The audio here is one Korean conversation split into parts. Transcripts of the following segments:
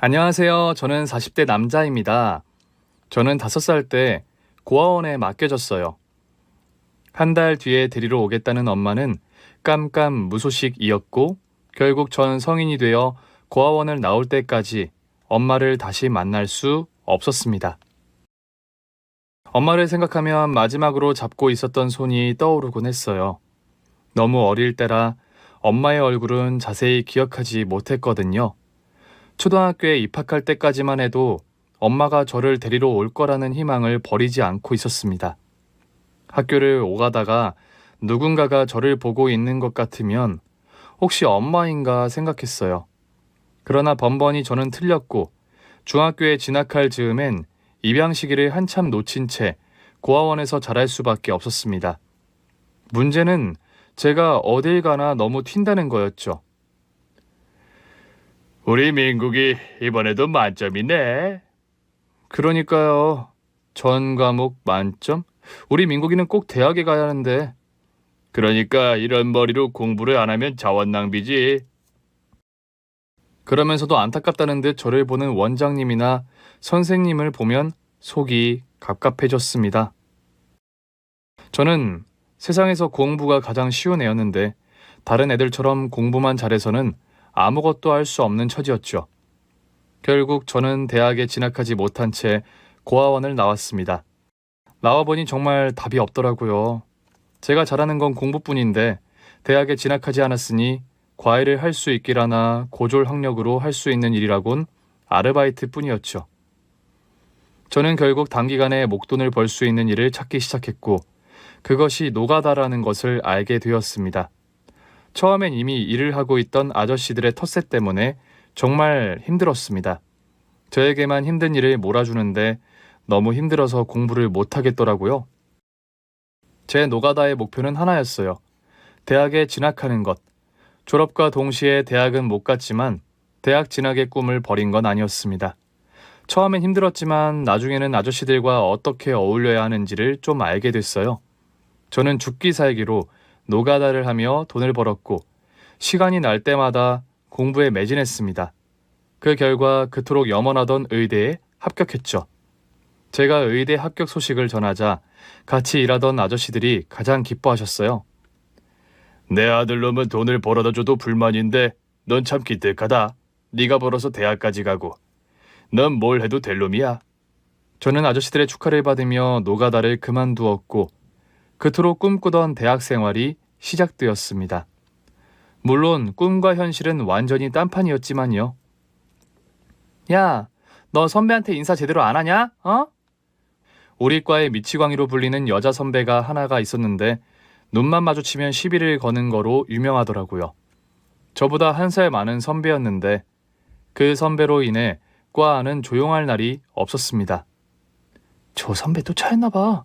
안녕하세요. 저는 40대 남자입니다. 저는 5살 때 고아원에 맡겨졌어요. 한 달 뒤에 데리러 오겠다는 엄마는 깜깜무소식이었고 결국 전 성인이 되어 고아원을 나올 때까지 엄마를 다시 만날 수 없었습니다. 엄마를 생각하면 마지막으로 잡고 있었던 손이 떠오르곤 했어요. 너무 어릴 때라 엄마의 얼굴은 자세히 기억하지 못했거든요. 초등학교에 입학할 때까지만 해도 엄마가 저를 데리러 올 거라는 희망을 버리지 않고 있었습니다. 학교를 오가다가 누군가가 저를 보고 있는 것 같으면 혹시 엄마인가 생각했어요. 그러나 번번이 저는 틀렸고 중학교에 진학할 즈음엔 입양 시기를 한참 놓친 채 고아원에서 자랄 수밖에 없었습니다. 문제는 제가 어딜 가나 너무 튄다는 거였죠. 우리 민국이 이번에도 만점이네. 그러니까요. 전 과목 만점? 우리 민국이는 꼭 대학에 가야 하는데. 그러니까 이런 머리로 공부를 안 하면 자원 낭비지. 그러면서도 안타깝다는 듯 저를 보는 원장님이나 선생님을 보면 속이 갑갑해졌습니다. 저는 세상에서 공부가 가장 쉬운 애였는데 다른 애들처럼 공부만 잘해서는 아무것도 할 수 없는 처지였죠. 결국 저는 대학에 진학하지 못한 채 고아원을 나왔습니다. 나와보니 정말 답이 없더라고요. 제가 잘하는 건 공부뿐인데 대학에 진학하지 않았으니 과외를 할 수 있기라나 고졸 학력으로 할 수 있는 일이라곤 아르바이트 뿐이었죠. 저는 결국 단기간에 목돈을 벌 수 있는 일을 찾기 시작했고 그것이 노가다라는 것을 알게 되었습니다. 처음엔 이미 일을 하고 있던 아저씨들의 텃세 때문에 정말 힘들었습니다. 저에게만 힘든 일을 몰아주는데 너무 힘들어서 공부를 못하겠더라고요. 제 노가다의 목표는 하나였어요. 대학에 진학하는 것. 졸업과 동시에 대학은 못 갔지만 대학 진학의 꿈을 버린 건 아니었습니다. 처음엔 힘들었지만 나중에는 아저씨들과 어떻게 어울려야 하는지를 좀 알게 됐어요. 저는 죽기 살기로 노가다를 하며 돈을 벌었고 시간이 날 때마다 공부에 매진했습니다. 그 결과 그토록 염원하던 의대에 합격했죠. 제가 의대 합격 소식을 전하자 같이 일하던 아저씨들이 가장 기뻐하셨어요. 내 아들놈은 돈을 벌어다 줘도 불만인데 넌 참 기특하다. 네가 벌어서 대학까지 가고. 넌 뭘 해도 될 놈이야. 저는 아저씨들의 축하를 받으며 노가다를 그만두었고 그토록 꿈꾸던 대학 생활이 시작되었습니다. 물론 꿈과 현실은 완전히 딴판이었지만요. 야, 너 선배한테 인사 제대로 안 하냐? 어? 우리 과의 미치광이로 불리는 여자 선배가 하나가 있었는데 눈만 마주치면 시비를 거는 거로 유명하더라고요. 저보다 1살 많은 선배였는데 그 선배로 인해 과 안은 조용할 날이 없었습니다. 저 선배 또 차였나 봐.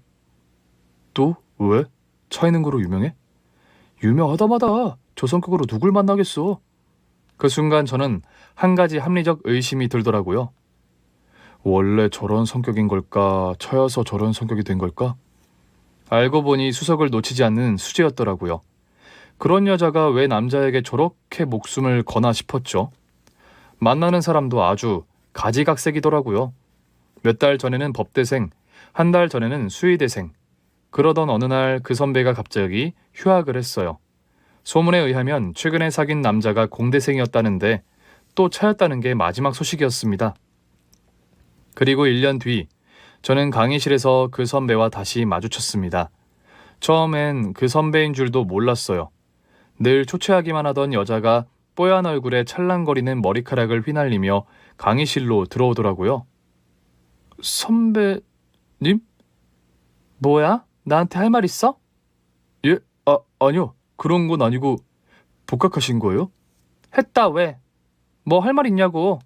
또? 왜? 차이는 거로 유명해? 유명하다마다 저 성격으로 누굴 만나겠어? 그 순간 저는 한 가지 합리적 의심이 들더라고요. 원래 저런 성격인 걸까? 처여서 저런 성격이 된 걸까? 알고 보니 수석을 놓치지 않는 수재였더라고요. 그런 여자가 왜 남자에게 저렇게 목숨을 거나 싶었죠. 만나는 사람도 아주 가지각색이더라고요. 몇 달 전에는 법대생, 한 달 전에는 수의대생. 그러던 어느 날 그 선배가 갑자기 휴학을 했어요. 소문에 의하면 최근에 사귄 남자가 공대생이었다는데 또 차였다는 게 마지막 소식이었습니다. 그리고 1년 뒤 저는 강의실에서 그 선배와 다시 마주쳤습니다. 처음엔 그 선배인 줄도 몰랐어요. 늘 초췌하기만 하던 여자가 뽀얀 얼굴에 찰랑거리는 머리카락을 휘날리며 강의실로 들어오더라고요. 선배님? 뭐야? 나한테 할 말 있어? 예? 아니요. 그런 건 아니고 복학하신 거예요? 했다 왜? 뭐 할 말 있냐고.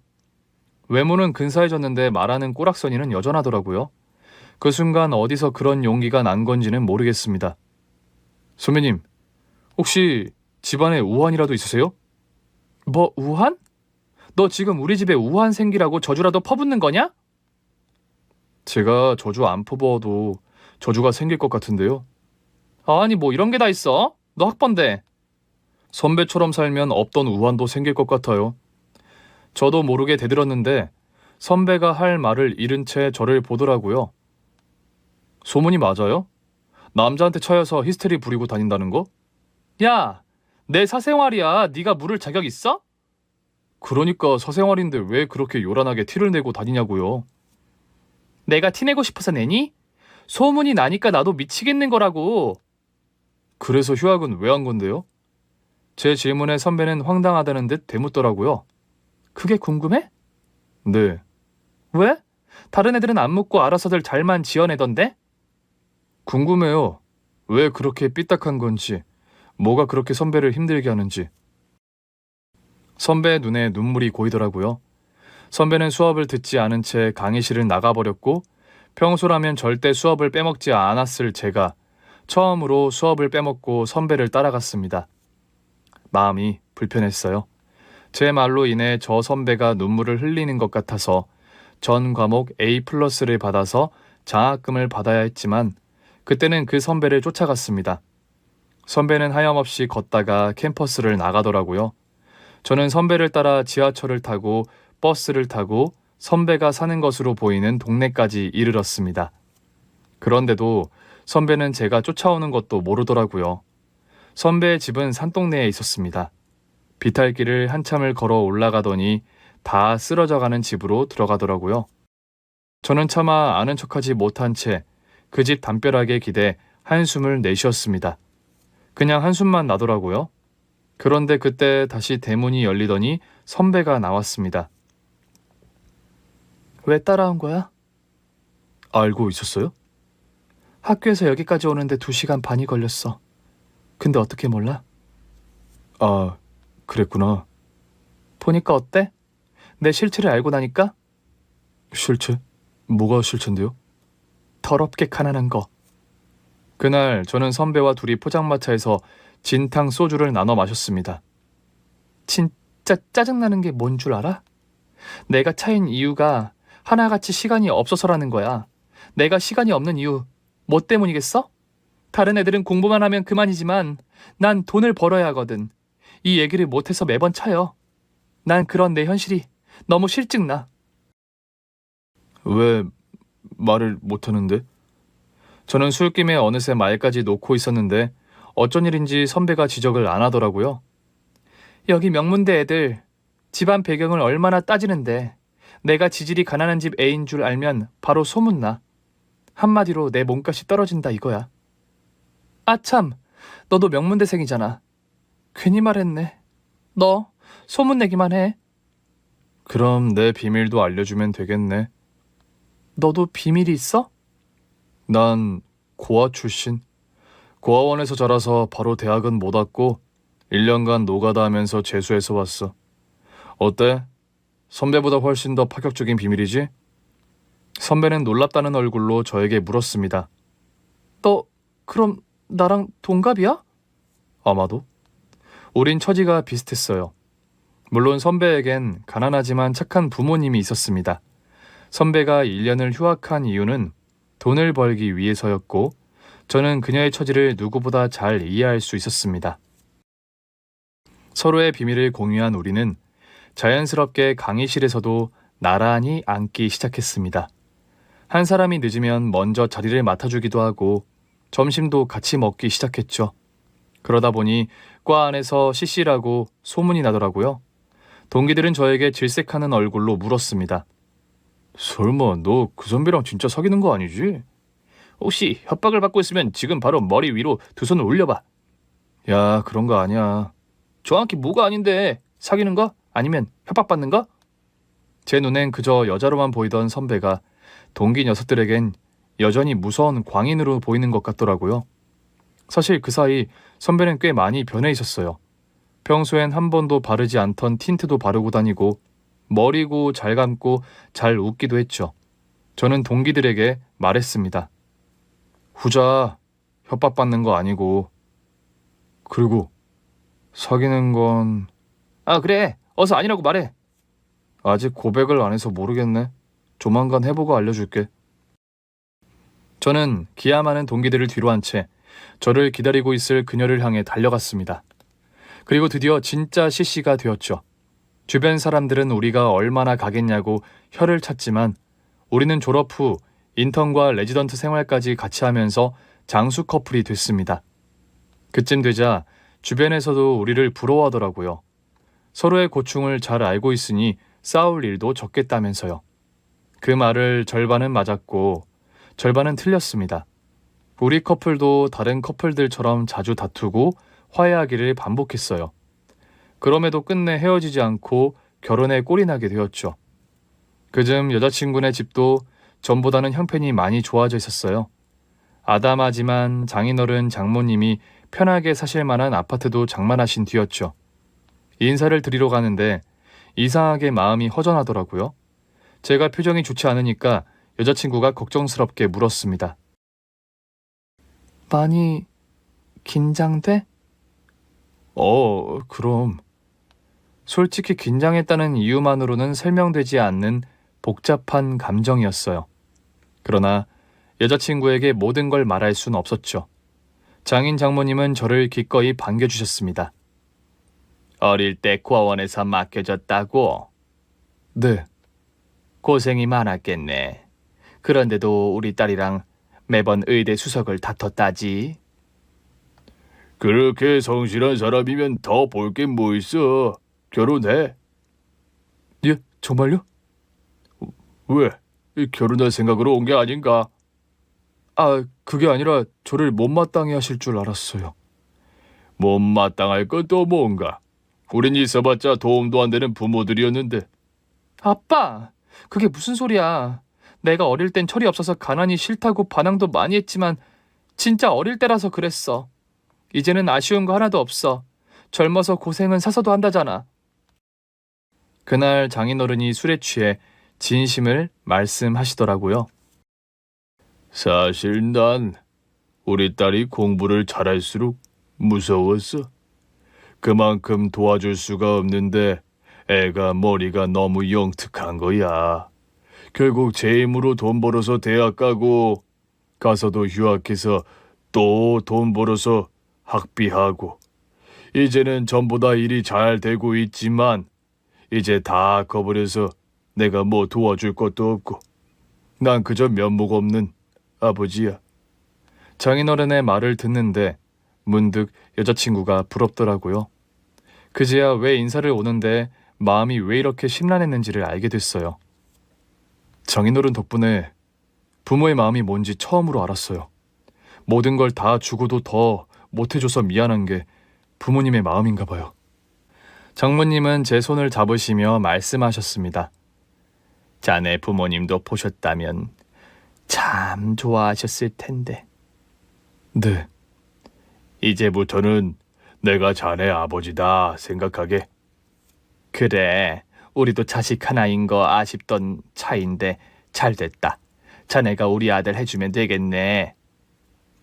외모는 근사해졌는데 말하는 꼬락서니는 여전하더라고요. 그 순간 어디서 그런 용기가 난 건지는 모르겠습니다. 선배님, 혹시 집안에 우환이라도 있으세요? 뭐 우환? 너 지금 우리 집에 우환 생기라고 저주라도 퍼붓는 거냐? 제가 저주 안 퍼부어도 저주가 생길 것 같은데요. 아니 뭐 이런 게 다 있어? 너 학번데. 선배처럼 살면 없던 우환도 생길 것 같아요. 저도 모르게 대들었는데 선배가 할 말을 잃은 채 저를 보더라고요. 소문이 맞아요? 남자한테 차여서 히스테리 부리고 다닌다는 거? 야, 내 사생활이야. 네가 물을 자격 있어? 그러니까 사생활인데 왜 그렇게 요란하게 티를 내고 다니냐고요. 내가 티내고 싶어서 내니? 소문이 나니까 나도 미치겠는 거라고. 그래서 휴학은 왜 한 건데요? 제 질문에 선배는 황당하다는 듯 되묻더라고요. 그게 궁금해? 네. 왜? 다른 애들은 안 묻고 알아서들 잘만 지어내던데? 궁금해요. 왜 그렇게 삐딱한 건지, 뭐가 그렇게 선배를 힘들게 하는지. 선배의 눈에 눈물이 고이더라고요. 선배는 수업을 듣지 않은 채 강의실을 나가버렸고 평소라면 절대 수업을 빼먹지 않았을 제가 처음으로 수업을 빼먹고 선배를 따라갔습니다. 마음이 불편했어요. 제 말로 인해 저 선배가 눈물을 흘리는 것 같아서 전 과목 A+를 받아서 장학금을 받아야 했지만 그때는 그 선배를 쫓아갔습니다. 선배는 하염없이 걷다가 캠퍼스를 나가더라고요. 저는 선배를 따라 지하철을 타고 버스를 타고 선배가 사는 것으로 보이는 동네까지 이르렀습니다. 그런데도 선배는 제가 쫓아오는 것도 모르더라고요. 선배의 집은 산동네에 있었습니다. 비탈길을 한참을 걸어 올라가더니 다 쓰러져가는 집으로 들어가더라고요. 저는 차마 아는 척하지 못한 채 그 집 담벼락에 기대 한숨을 내쉬었습니다. 그냥 한숨만 나더라고요. 그런데 그때 다시 대문이 열리더니 선배가 나왔습니다. 왜 따라온 거야? 알고 있었어요? 학교에서 여기까지 오는데 2시간 반이 걸렸어. 근데 어떻게 몰라? 아, 그랬구나. 보니까 어때? 내 실체를 알고 나니까? 실체? 뭐가 실체인데요? 더럽게 가난한 거. 그날 저는 선배와 둘이 포장마차에서 진탕 소주를 나눠 마셨습니다. 진짜 짜증나는 게 뭔 줄 알아? 내가 차인 이유가 하나같이 시간이 없어서라는 거야. 내가 시간이 없는 이유 뭐 때문이겠어? 다른 애들은 공부만 하면 그만이지만 난 돈을 벌어야 하거든. 이 얘기를 못해서 매번 차여. 난 그런 내 현실이 너무 실증나. 왜 말을 못하는데? 저는 술김에 어느새 말까지 놓고 있었는데 어쩐 일인지 선배가 지적을 안 하더라고요. 여기 명문대 애들 집안 배경을 얼마나 따지는데 내가 지질이 가난한 집 애인 줄 알면 바로 소문나. 한마디로 내 몸값이 떨어진다 이거야. 아참, 너도 명문대생이잖아. 괜히 말했네. 너 소문내기만 해. 그럼 내 비밀도 알려주면 되겠네. 너도 비밀이 있어? 난 고아 출신. 고아원에서 자라서 바로 대학은 못 왔고 1년간 노가다 하면서 재수해서 왔어. 어때? 선배보다 훨씬 더 파격적인 비밀이지? 선배는 놀랍다는 얼굴로 저에게 물었습니다. 너 그럼 나랑 동갑이야? 아마도. 우린 처지가 비슷했어요. 물론 선배에겐 가난하지만 착한 부모님이 있었습니다. 선배가 1년을 휴학한 이유는 돈을 벌기 위해서였고 저는 그녀의 처지를 누구보다 잘 이해할 수 있었습니다. 서로의 비밀을 공유한 우리는 자연스럽게 강의실에서도 나란히 앉기 시작했습니다. 한 사람이 늦으면 먼저 자리를 맡아주기도 하고 점심도 같이 먹기 시작했죠. 그러다 보니 과 안에서 CC라고 소문이 나더라고요. 동기들은 저에게 질색하는 얼굴로 물었습니다. 설마 너 그 선배랑 진짜 사귀는 거 아니지? 혹시 협박을 받고 있으면 지금 바로 머리 위로 두 손을 올려봐. 야, 그런 거 아니야. 정확히 뭐가 아닌데 사귀는 거? 아니면 협박받는 거? 제 눈엔 그저 여자로만 보이던 선배가 동기 녀석들에겐 여전히 무서운 광인으로 보이는 것 같더라고요. 사실 그 사이 선배는 꽤 많이 변해 있었어요. 평소엔 한 번도 바르지 않던 틴트도 바르고 다니고 머리고 잘 감고 잘 웃기도 했죠. 저는 동기들에게 말했습니다. 후자 협박받는 거 아니고. 그리고 사귀는 건... 아, 그래. 어서 아니라고 말해. 아직 고백을 안 해서 모르겠네. 조만간 해보고 알려줄게. 저는 기아 많은 동기들을 뒤로 한 채 저를 기다리고 있을 그녀를 향해 달려갔습니다. 그리고 드디어 진짜 CC가 되었죠. 주변 사람들은 우리가 얼마나 가겠냐고 혀를 찼지만 우리는 졸업 후 인턴과 레지던트 생활까지 같이 하면서 장수 커플이 됐습니다. 그쯤 되자 주변에서도 우리를 부러워하더라고요. 서로의 고충을 잘 알고 있으니 싸울 일도 적겠다면서요. 그 말을 절반은 맞았고 절반은 틀렸습니다. 우리 커플도 다른 커플들처럼 자주 다투고 화해하기를 반복했어요. 그럼에도 끝내 헤어지지 않고 결혼에 꼴이 나게 되었죠. 그즘 여자친구네 집도 전보다는 형편이 많이 좋아져 있었어요. 아담하지만 장인어른 장모님이 편하게 사실 만한 아파트도 장만하신 뒤였죠. 인사를 드리러 가는데 이상하게 마음이 허전하더라고요. 제가 표정이 좋지 않으니까 여자친구가 걱정스럽게 물었습니다. 많이 긴장돼? 그럼. 솔직히 긴장했다는 이유만으로는 설명되지 않는 복잡한 감정이었어요. 그러나 여자친구에게 모든 걸 말할 순 없었죠. 장인 장모님은 저를 기꺼이 반겨주셨습니다. 어릴 때 고아원에서 맡겨졌다고? 네. 고생이 많았겠네. 그런데도 우리 딸이랑 매번 의대 수석을 다퉜다지. 그렇게 성실한 사람이면 더 볼 게 뭐 있어. 결혼해. 예, 정말요? 왜? 결혼할 생각으로 온 게 아닌가? 그게 아니라 저를 못마땅해 하실 줄 알았어요. 못마땅할 건 또 뭔가? 우린 있어봤자 도움도 안 되는 부모들이었는데. 아빠, 그게 무슨 소리야. 내가 어릴 땐 철이 없어서 가난이 싫다고 반항도 많이 했지만 진짜 어릴 때라서 그랬어. 이제는 아쉬운 거 하나도 없어. 젊어서 고생은 사서도 한다잖아. 그날 장인어른이 술에 취해 진심을 말씀하시더라고요. 사실 난 우리 딸이 공부를 잘할수록 무서웠어. 그만큼 도와줄 수가 없는데 애가 머리가 너무 영특한 거야. 결국 제 힘으로 돈 벌어서 대학 가고 가서도 휴학해서 또 돈 벌어서 학비하고 이제는 전보다 일이 잘 되고 있지만 이제 다 커버려서 내가 뭐 도와줄 것도 없고 난 그저 면목 없는 아버지야. 장인어른의 말을 듣는데 문득 여자친구가 부럽더라고요. 그제야 왜 인사를 오는데 마음이 왜 이렇게 심란했는지를 알게 됐어요. 장인어른 덕분에 부모의 마음이 뭔지 처음으로 알았어요. 모든 걸 다 주고도 더 못해줘서 미안한 게 부모님의 마음인가 봐요. 장모님은 제 손을 잡으시며 말씀하셨습니다. 자네 부모님도 보셨다면 참 좋아하셨을 텐데. 네. 이제부터는 내가 자네 아버지다 생각하게. 그래, 우리도 자식 하나인 거 아쉽던 차인데 잘 됐다. 자네가 우리 아들 해주면 되겠네.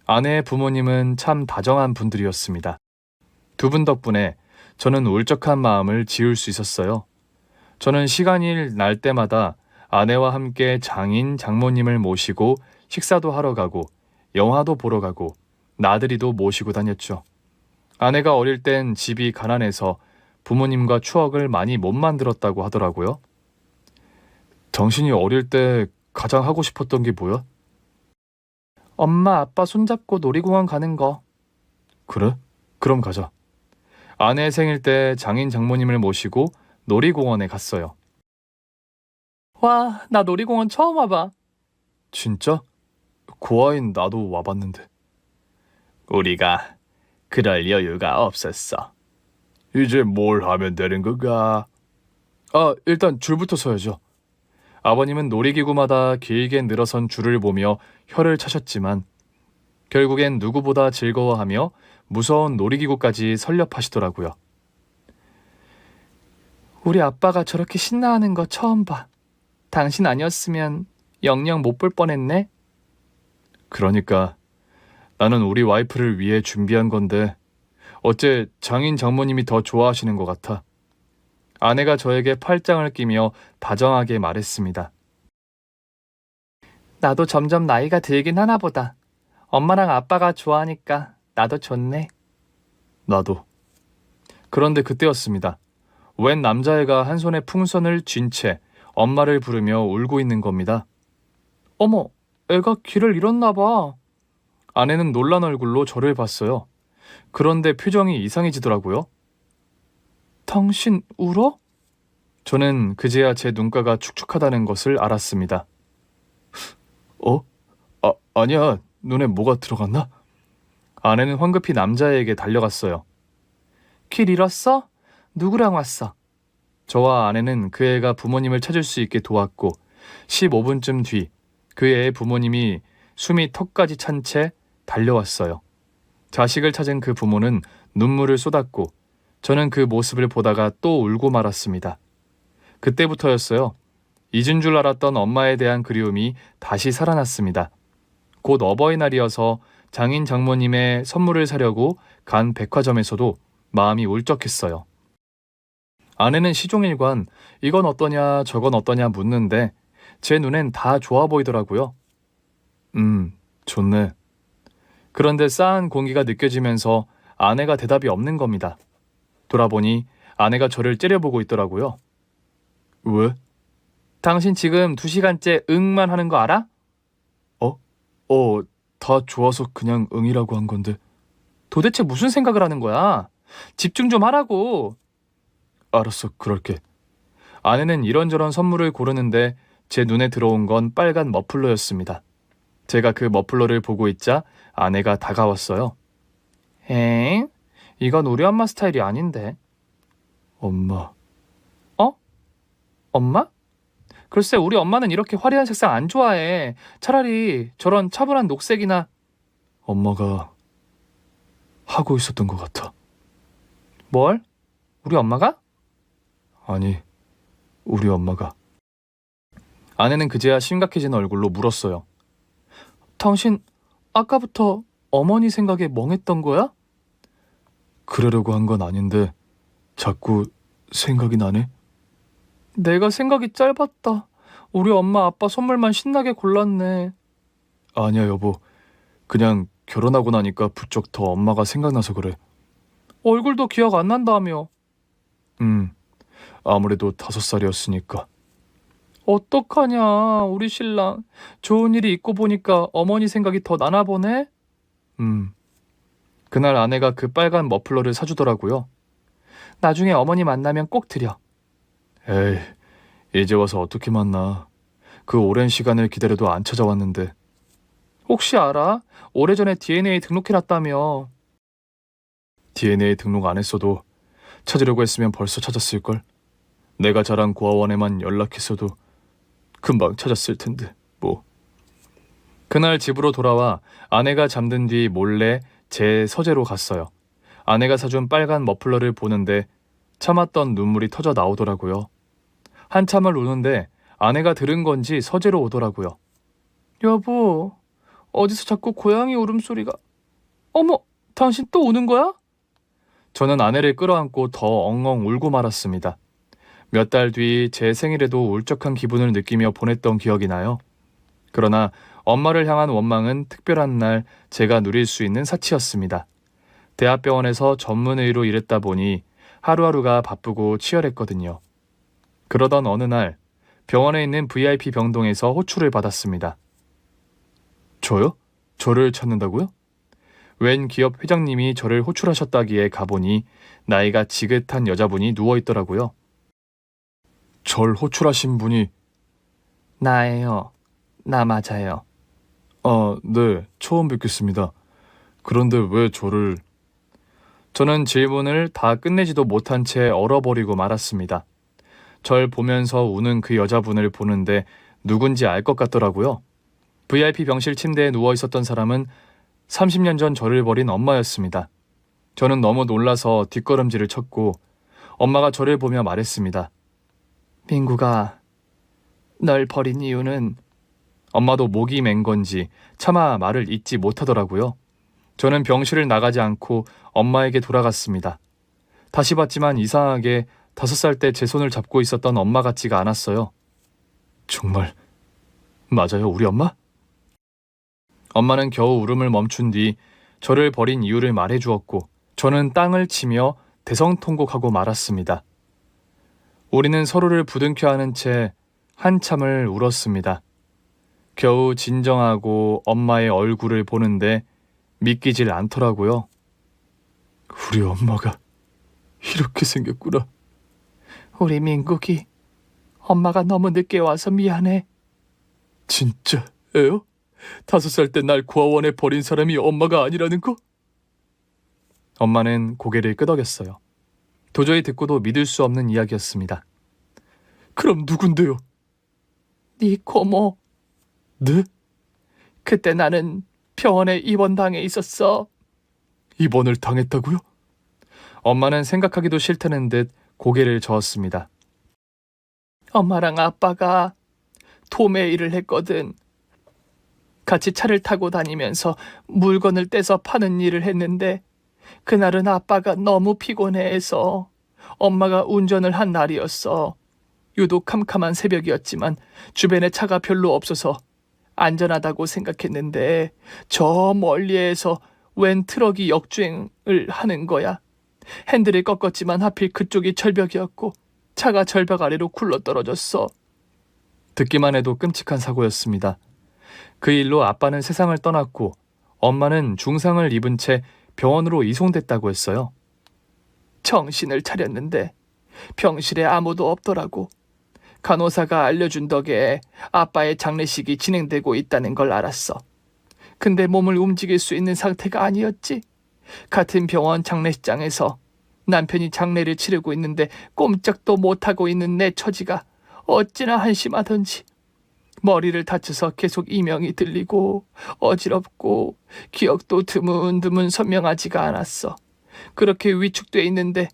아내의 부모님은 참 다정한 분들이었습니다. 두 분 덕분에 저는 울적한 마음을 지울 수 있었어요. 저는 시간이 날 때마다 아내와 함께 장인, 장모님을 모시고 식사도 하러 가고 영화도 보러 가고 나들이도 모시고 다녔죠. 아내가 어릴 땐 집이 가난해서 부모님과 추억을 많이 못 만들었다고 하더라고요. 당신이 어릴 때 가장 하고 싶었던 게 뭐야? 엄마, 아빠 손잡고 놀이공원 가는 거. 그래? 그럼 가자. 아내 생일 때 장인 장모님을 모시고 놀이공원에 갔어요. 와, 나 놀이공원 처음 와봐. 진짜? 고아인 나도 와봤는데. 우리가 그럴 여유가 없었어. 이제 뭘 하면 되는 건가? 일단 줄부터 서야죠. 아버님은 놀이기구마다 길게 늘어선 줄을 보며 혀를 차셨지만 결국엔 누구보다 즐거워하며 무서운 놀이기구까지 설렵하시더라고요. 우리 아빠가 저렇게 신나하는 거 처음 봐. 당신 아니었으면 영영 못 볼 뻔했네. 그러니까 나는 우리 와이프를 위해 준비한 건데 어째 장인 장모님이 더 좋아하시는 것 같아. 아내가 저에게 팔짱을 끼며 다정하게 말했습니다. 나도 점점 나이가 들긴 하나 보다. 엄마랑 아빠가 좋아하니까 나도 좋네. 나도. 그런데 그때였습니다. 웬 남자애가 한 손에 풍선을 쥔 채 엄마를 부르며 울고 있는 겁니다. 어머, 애가 길을 잃었나 봐. 아내는 놀란 얼굴로 저를 봤어요. 그런데 표정이 이상해지더라고요. 당신 울어? 저는 그제야 제 눈가가 축축하다는 것을 알았습니다. 아니야. 눈에 뭐가 들어갔나? 아내는 황급히 남자에게 달려갔어요. 길 잃었어? 누구랑 왔어? 저와 아내는 그 애가 부모님을 찾을 수 있게 도왔고 15분쯤 뒤 그 애의 부모님이 숨이 턱까지 찬 채 달려왔어요. 자식을 찾은 그 부모는 눈물을 쏟았고 저는 그 모습을 보다가 또 울고 말았습니다. 그때부터였어요. 잊은 줄 알았던 엄마에 대한 그리움이 다시 살아났습니다. 곧 어버이날이어서 장인 장모님의 선물을 사려고 간 백화점에서도 마음이 울적했어요. 아내는 시종일관 이건 어떠냐 저건 어떠냐 묻는데 제 눈엔 다 좋아 보이더라고요. 좋네. 그런데 싸한 공기가 느껴지면서 아내가 대답이 없는 겁니다. 돌아보니 아내가 저를 째려보고 있더라고요. 왜? 당신 지금 2시간째 응만 하는 거 알아? 다 좋아서 그냥 응이라고 한 건데. 도대체 무슨 생각을 하는 거야? 집중 좀 하라고. 알았어, 그럴게. 아내는 이런저런 선물을 고르는데 제 눈에 들어온 건 빨간 머플러였습니다. 제가 그 머플러를 보고 있자 아내가 다가왔어요. 엥? 이건 우리 엄마 스타일이 아닌데. 엄마. 엄마? 글쎄 우리 엄마는 이렇게 화려한 색상 안 좋아해. 차라리 저런 차분한 녹색이나. 엄마가 하고 있었던 것 같아. 뭘? 우리 엄마가? 아니, 우리 엄마가. 아내는 그제야 심각해진 얼굴로 물었어요. 당신 아까부터 어머니 생각에 멍했던 거야? 그러려고 한 건 아닌데 자꾸 생각이 나네. 내가 생각이 짧았다. 우리 엄마 아빠 선물만 신나게 골랐네. 아니야 여보. 그냥 결혼하고 나니까 부쩍 더 엄마가 생각나서 그래. 얼굴도 기억 안 난다며. 아무래도 5살이었으니까. 어떡하냐 우리 신랑. 좋은 일이 있고 보니까 어머니 생각이 더 나나 보네. 그날 아내가 그 빨간 머플러를 사주더라고요. 나중에 어머니 만나면 꼭 드려. 에이, 이제 와서 어떻게 만나. 그 오랜 시간을 기다려도 안 찾아왔는데. 혹시 알아? 오래전에 DNA 등록해놨다며. DNA 등록 안 했어도 찾으려고 했으면 벌써 찾았을걸. 내가 자란 고아원에만 연락했어도 금방 찾았을 텐데 뭐. 그날 집으로 돌아와 아내가 잠든 뒤 몰래 제 서재로 갔어요. 아내가 사준 빨간 머플러를 보는데 참았던 눈물이 터져 나오더라고요. 한참을 우는데 아내가 들은 건지 서재로 오더라고요. 여보, 어디서 자꾸 고양이 울음소리가. 어머, 당신 또 우는 거야? 저는 아내를 끌어안고 더 엉엉 울고 말았습니다. 몇 달 뒤 제 생일에도 울적한 기분을 느끼며 보냈던 기억이 나요. 그러나 엄마를 향한 원망은 특별한 날 제가 누릴 수 있는 사치였습니다. 대학병원에서 전문의로 일했다 보니 하루하루가 바쁘고 치열했거든요. 그러던 어느 날 병원에 있는 VIP 병동에서 호출을 받았습니다. 저요? 저를 찾는다고요? 웬 기업 회장님이 저를 호출하셨다기에 가보니 나이가 지긋한 여자분이 누워있더라고요. 절 호출하신 분이 나예요. 나 맞아요. 네. 처음 뵙겠습니다. 그런데 왜 저를... 저는 질문을 다 끝내지도 못한 채 얼어버리고 말았습니다. 절 보면서 우는 그 여자분을 보는데 누군지 알 것 같더라고요. VIP 병실 침대에 누워 있었던 사람은 30년 전 저를 버린 엄마였습니다. 저는 너무 놀라서 뒷걸음질을 쳤고 엄마가 저를 보며 말했습니다. 민구가 널 버린 이유는... 엄마도 목이 맨 건지 차마 말을 잇지 못하더라고요. 저는 병실을 나가지 않고 엄마에게 돌아갔습니다. 다시 봤지만 이상하게 5살 때 제 손을 잡고 있었던 엄마 같지가 않았어요. 정말 맞아요, 우리 엄마? 엄마는 겨우 울음을 멈춘 뒤 저를 버린 이유를 말해주었고 저는 땅을 치며 대성통곡하고 말았습니다. 우리는 서로를 부둥켜 안은 채 한참을 울었습니다. 겨우 진정하고 엄마의 얼굴을 보는데 믿기질 않더라고요. 우리 엄마가 이렇게 생겼구나. 우리 민국이 엄마가 너무 늦게 와서 미안해. 진짜예요? 5살 때 날 고아원에 버린 사람이 엄마가 아니라는 거? 엄마는 고개를 끄덕였어요. 도저히 듣고도 믿을 수 없는 이야기였습니다. 그럼 누군데요? 네 고모. 네? 그때 나는 병원에 입원당해 있었어. 입원을 당했다고요? 엄마는 생각하기도 싫다는 듯 고개를 저었습니다. 엄마랑 아빠가 도매 일을 했거든. 같이 차를 타고 다니면서 물건을 떼서 파는 일을 했는데 그날은 아빠가 너무 피곤해해서 엄마가 운전을 한 날이었어. 유독 캄캄한 새벽이었지만 주변에 차가 별로 없어서 안전하다고 생각했는데 저 멀리에서 웬 트럭이 역주행을 하는 거야. 핸들을 꺾었지만 하필 그쪽이 절벽이었고 차가 절벽 아래로 굴러떨어졌어. 듣기만 해도 끔찍한 사고였습니다. 그 일로 아빠는 세상을 떠났고 엄마는 중상을 입은 채 병원으로 이송됐다고 했어요. 정신을 차렸는데 병실에 아무도 없더라고. 간호사가 알려준 덕에 아빠의 장례식이 진행되고 있다는 걸 알았어. 근데 몸을 움직일 수 있는 상태가 아니었지. 같은 병원 장례식장에서 남편이 장례를 치르고 있는데 꼼짝도 못하고 있는 내 처지가 어찌나 한심하던지. 머리를 다쳐서 계속 이명이 들리고 어지럽고 기억도 드문드문 선명하지가 않았어. 그렇게 위축돼 있는데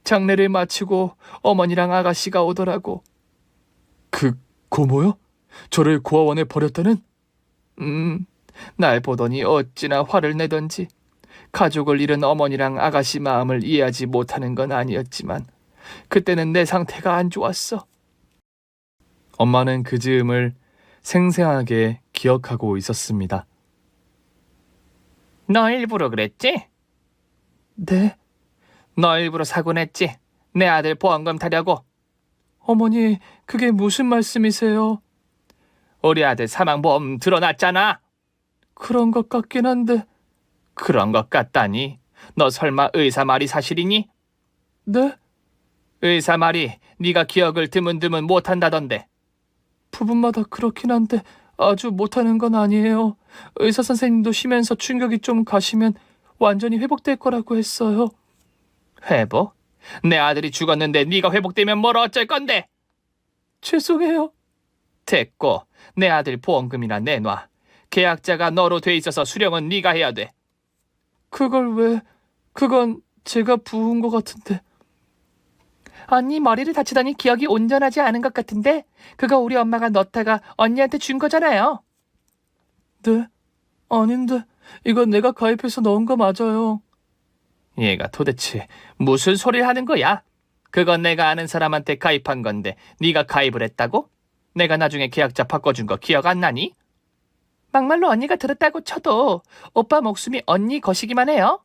장례를 마치고 어머니랑 아가씨가 오더라고. 그 고모요? 저를 고아원에 버렸다는? 날 보더니 어찌나 화를 내던지. 가족을 잃은 어머니랑 아가씨 마음을 이해하지 못하는 건 아니었지만 그때는 내 상태가 안 좋았어. 엄마는 그 즈음을 생생하게 기억하고 있었습니다. 너 일부러 그랬지? 네. 너 일부러 사고 냈지? 내 아들 보험금 타려고. 어머니, 그게 무슨 말씀이세요? 우리 아들 사망보험 드러났잖아. 그런 것 같긴 한데. 그런 것 같다니? 너 설마 의사 말이 사실이니? 네? 의사 말이 네가 기억을 드문드문 못한다던데. 부분마다 그렇긴 한데 아주 못하는 건 아니에요. 의사 선생님도 쉬면서 충격이 좀 가시면 완전히 회복될 거라고 했어요. 회복? 내 아들이 죽었는데 네가 회복되면 뭘 어쩔 건데? 죄송해요. 됐고 내 아들 보험금이나 내놔. 계약자가 너로 돼 있어서 수령은 네가 해야 돼. 그걸 왜? 그건 제가 부은 것 같은데. 언니 머리를 다치다니 기억이 온전하지 않은 것 같은데 그거 우리 엄마가 넣다가 언니한테 준 거잖아요. 네? 아닌데 이건 내가 가입해서 넣은 거 맞아요. 얘가 도대체 무슨 소리를 하는 거야? 그건 내가 아는 사람한테 가입한 건데 네가 가입을 했다고? 내가 나중에 계약자 바꿔준 거 기억 안 나니? 막말로 언니가 들었다고 쳐도 오빠 목숨이 언니 것이기만 해요.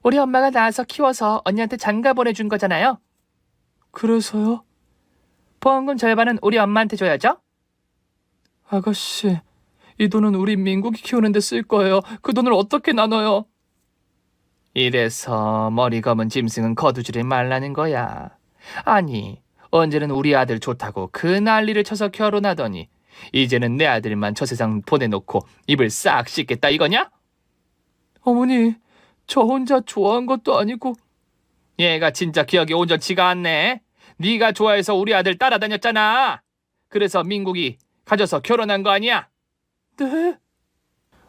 우리 엄마가 낳아서 키워서 언니한테 장가 보내준 거잖아요. 그래서요? 보험금 절반은 우리 엄마한테 줘야죠? 아가씨, 이 돈은 우리 민국이 키우는데 쓸 거예요. 그 돈을 어떻게 나눠요? 이래서 머리 검은 짐승은 거두지를 말라는 거야. 아니, 언제는 우리 아들 좋다고 그 난리를 쳐서 결혼하더니 이제는 내 아들만 저 세상 보내놓고 입을 싹 씻겠다 이거냐? 어머니, 저 혼자 좋아한 것도 아니고. 얘가 진짜 기억이 온전치가 않네. 네가 좋아해서 우리 아들 따라다녔잖아. 그래서 민국이 가져서 결혼한 거 아니야? 네?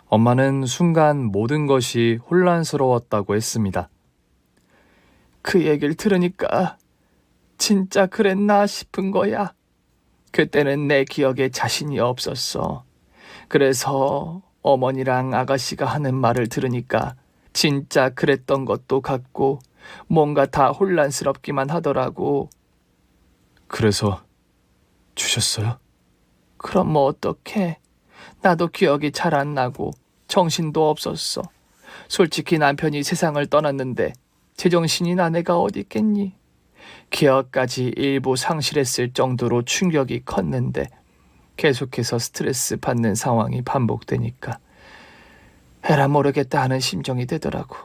엄마는 순간 모든 것이 혼란스러웠다고 했습니다. 그 얘기를 들으니까 진짜 그랬나 싶은 거야. 그때는 내 기억에 자신이 없었어. 그래서 어머니랑 아가씨가 하는 말을 들으니까 진짜 그랬던 것도 같고 뭔가 다 혼란스럽기만 하더라고. 그래서 주셨어요? 그럼 뭐 어떡해. 나도 기억이 잘 안 나고 정신도 없었어. 솔직히 남편이 세상을 떠났는데 제정신이 난 애가 어디 있겠니. 기억까지 일부 상실했을 정도로 충격이 컸는데 계속해서 스트레스 받는 상황이 반복되니까 에라 모르겠다 하는 심정이 되더라고.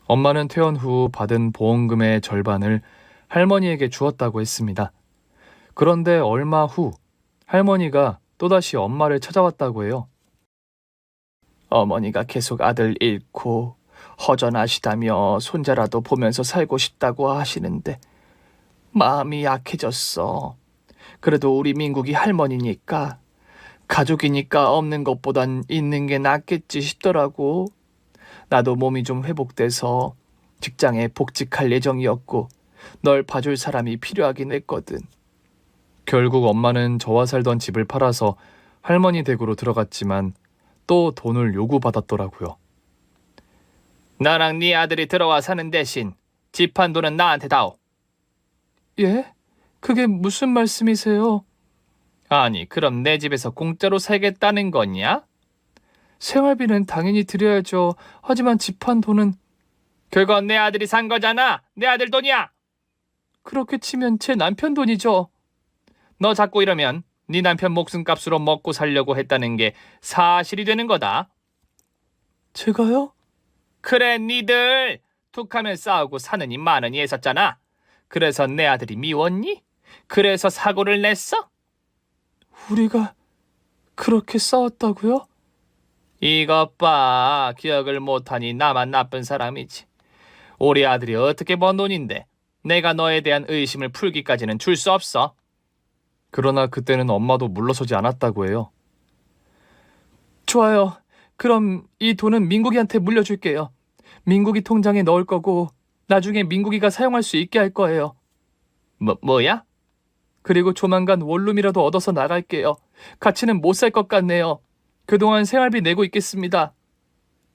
엄마는 퇴원 후 받은 보험금의 절반을 할머니에게 주었다고 했습니다. 그런데 얼마 후 할머니가 또다시 엄마를 찾아왔다고 해요. 어머니가 계속 아들 잃고 허전하시다며 손자라도 보면서 살고 싶다고 하시는데 마음이 약해졌어. 그래도 우리 민국이 할머니니까 가족이니까 없는 것보단 있는 게 낫겠지 싶더라고. 나도 몸이 좀 회복돼서 직장에 복직할 예정이었고 널 봐줄 사람이 필요하긴 했거든. 결국 엄마는 저와 살던 집을 팔아서 할머니 댁으로 들어갔지만 또 돈을 요구받았더라고요. 나랑 네 아들이 들어와 사는 대신 집 한 돈은 나한테 다오. 예? 그게 무슨 말씀이세요? 아니, 그럼 내 집에서 공짜로 살겠다는 거냐? 생활비는 당연히 드려야죠. 하지만 집 한 돈은 그건 내 아들이 산 거잖아. 내 아들 돈이야. 그렇게 치면 제 남편 돈이죠. 너 자꾸 이러면 네 남편 목숨값으로 먹고 살려고 했다는 게 사실이 되는 거다. 제가요? 그래, 니들 툭하면 싸우고 사느니 마느니 했었잖아. 그래서 내 아들이 미웠니? 그래서 사고를 냈어? 우리가 그렇게 싸웠다고요? 이것 봐, 기억을 못하니 나만 나쁜 사람이지. 우리 아들이 어떻게 번 돈인데 내가 너에 대한 의심을 풀기까지는 줄 수 없어. 그러나 그때는 엄마도 물러서지 않았다고 해요. 좋아요. 그럼 이 돈은 민국이한테 물려줄게요. 민국이 통장에 넣을 거고 나중에 민국이가 사용할 수 있게 할 거예요. 뭐야? 그리고 조만간 원룸이라도 얻어서 나갈게요. 같이는 못 살 것 같네요. 그동안 생활비 내고 있겠습니다.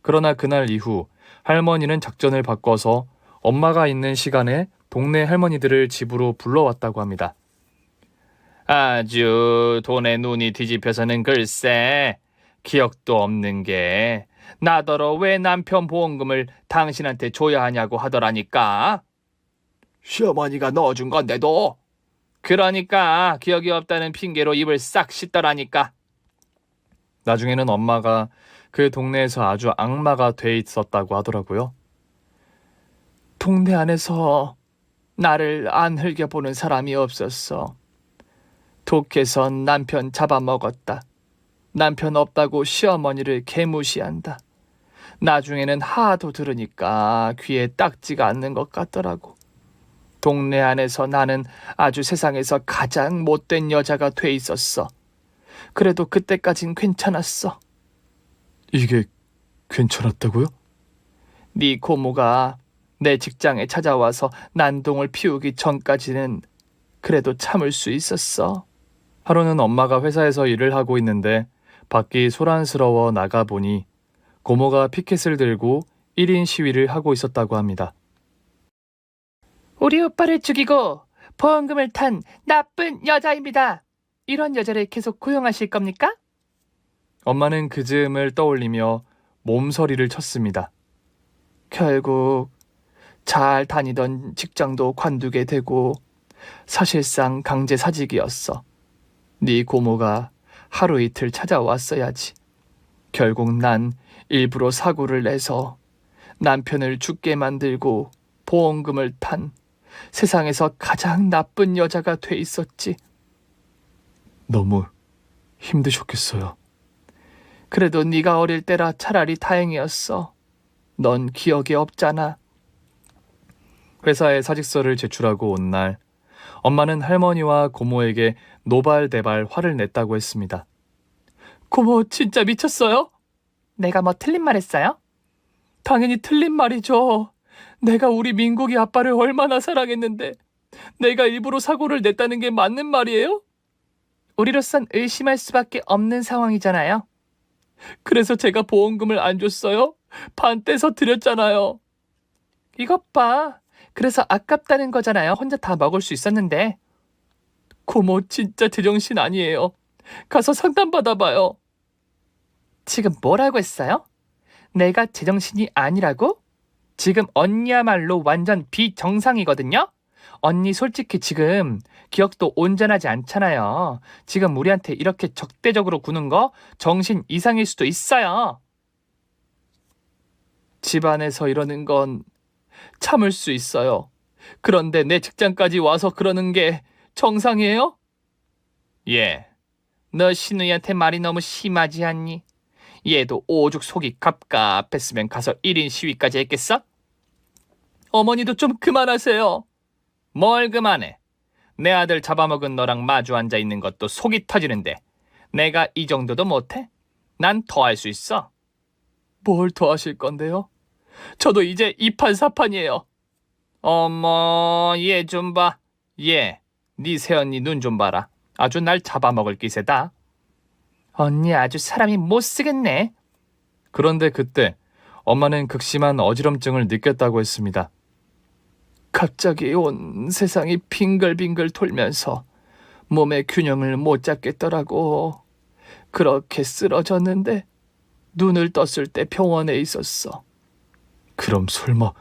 그러나 그날 이후 할머니는 작전을 바꿔서 엄마가 있는 시간에 동네 할머니들을 집으로 불러왔다고 합니다. 아주 돈에 눈이 뒤집혀서는 글쎄 기억도 없는 게 나더러 왜 남편 보험금을 당신한테 줘야 하냐고 하더라니까. 시어머니가 넣어준 건데도. 그러니까 기억이 없다는 핑계로 입을 싹 씻더라니까. 나중에는 엄마가 그 동네에서 아주 악마가 돼 있었다고 하더라고요. 동네 안에서 나를 안 흘겨보는 사람이 없었어. 독해서 남편 잡아먹었다. 남편 없다고 시어머니를 개무시한다. 나중에는 하도 들으니까 귀에 딱지가 않는 것 같더라고. 동네 안에서 나는 아주 세상에서 가장 못된 여자가 돼 있었어. 그래도 그때까진 괜찮았어. 이게 괜찮았다고요? 네 고모가 내 직장에 찾아와서 난동을 피우기 전까지는 그래도 참을 수 있었어. 하루는 엄마가 회사에서 일을 하고 있는데 밖이 소란스러워 나가보니 고모가 피켓을 들고 1인 시위를 하고 있었다고 합니다. 우리 오빠를 죽이고 보험금을 탄 나쁜 여자입니다. 이런 여자를 계속 고용하실 겁니까? 엄마는 그 즈음을 떠올리며 몸서리를 쳤습니다. 결국 잘 다니던 직장도 관두게 되고 사실상 강제사직이었어. 네 고모가 하루 이틀 찾아왔어야지. 결국 난 일부러 사고를 내서 남편을 죽게 만들고 보험금을 탄 세상에서 가장 나쁜 여자가 돼 있었지. 너무 힘드셨겠어요. 그래도 네가 어릴 때라 차라리 다행이었어. 넌 기억이 없잖아. 회사에 사직서를 제출하고 온 날 엄마는 할머니와 고모에게 노발대발 화를 냈다고 했습니다. 고모 진짜 미쳤어요? 내가 뭐 틀린 말 했어요? 당연히 틀린 말이죠. 내가 우리 민국이 아빠를 얼마나 사랑했는데 내가 일부러 사고를 냈다는 게 맞는 말이에요? 우리로선 의심할 수밖에 없는 상황이잖아요. 그래서 제가 보험금을 안 줬어요? 반 떼서 드렸잖아요. 이것 봐. 그래서 아깝다는 거잖아요. 혼자 다 먹을 수 있었는데. 고모 진짜 제정신 아니에요. 가서 상담 받아봐요. 지금 뭐라고 했어요? 내가 제정신이 아니라고? 지금 언니야말로 완전 비정상이거든요? 언니 솔직히 지금 기억도 온전하지 않잖아요. 지금 우리한테 이렇게 적대적으로 구는 거 정신 이상일 수도 있어요. 집안에서 이러는 건 참을 수 있어요. 그런데 내 직장까지 와서 그러는 게 정상이에요? 예. 너 신우이한테 말이 너무 심하지 않니? 얘도 오죽 속이 갑갑했으면 가서 1인 시위까지 했겠어? 어머니도 좀 그만하세요. 뭘 그만해? 내 아들 잡아먹은 너랑 마주 앉아 있는 것도 속이 터지는데 내가 이 정도도 못해? 난 더 할 수 있어. 뭘 더 하실 건데요? 저도 이제 이판사판이에요. 어머, 얘 좀 봐. 얘, 네 새언니 눈 좀 봐라. 아주 날 잡아먹을 기세다. 언니 아주 사람이 못쓰겠네. 그런데 그때 엄마는 극심한 어지럼증을 느꼈다고 했습니다. 갑자기 온 세상이 빙글빙글 돌면서 몸의 균형을 못 잡겠더라고. 그렇게 쓰러졌는데 눈을 떴을 때 병원에 있었어. 그럼 설마